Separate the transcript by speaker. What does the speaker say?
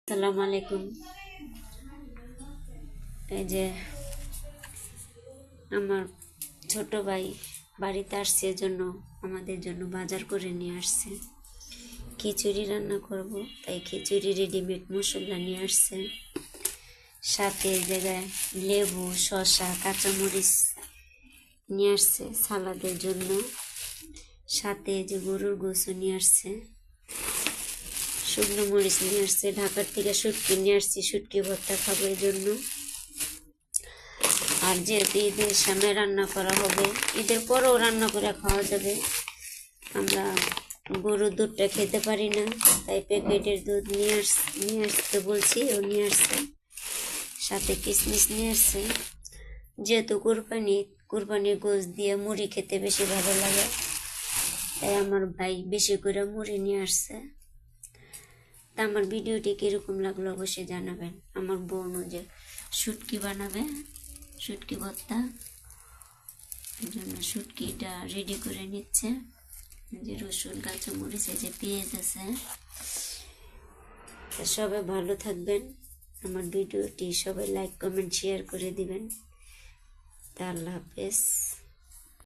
Speaker 1: আসসালামু আলাইকুম। এই যে আমার ছোট ভাই বাড়িতে আসছে, জন্য আমাদের জন্য বাজার করে নিয়ে আসছে। খিচুড়ি রান্না করব, তাই খিচুড়ি রেডিমেড মশলা নিয়ে আসছে। সাথে জায়গায় লেবু, শসা, কাঁচামরিচ নিয়ে আসছে সালাদের জন্য। সাথে যে গরুর গোশত নিয়ে আসছে, শুকনো মরিচ নিয়ে আসছে। ঢাকার থেকে শুটকি নিয়ে আসছি, শুটকি ভর্তা খাবো এই জন্য। আর যেহেতু ঈদের সামনে রান্না করা হবে, ঈদের পরেও রান্না করে খাওয়া যাবে। আমরা গরুর দুধটা খেতে পারি না, তাই প্যাকেটের দুধ নিয়ে আসতে বলছি, ও নিয়ে আসছে। সাথে কিশমিশ নিয়ে আসছে। যেহেতু কোরবানির গোশত দিয়ে মুড়ি খেতে বেশি ভালো লাগে, তাই আমার ভাই বেশি করে মুড়ি নিয়ে আসছে। তা আমার ভিডিওটি কীরকম লাগলো অবশ্যই জানাবেন। আমার বোন যে শুটকি বানাবে, শুটকি ভর্তা, এই জন্য শুটকিটা রেডি করে নিচ্ছে। যে রসুন, কাঁচামরিচ, যে পেঁয়াজ আছে। সবাই ভালো থাকবেন। আমার ভিডিওটি সবাই লাইক, কমেন্ট, শেয়ার করে দিবেন। তা আল্লাহ হাফেজ।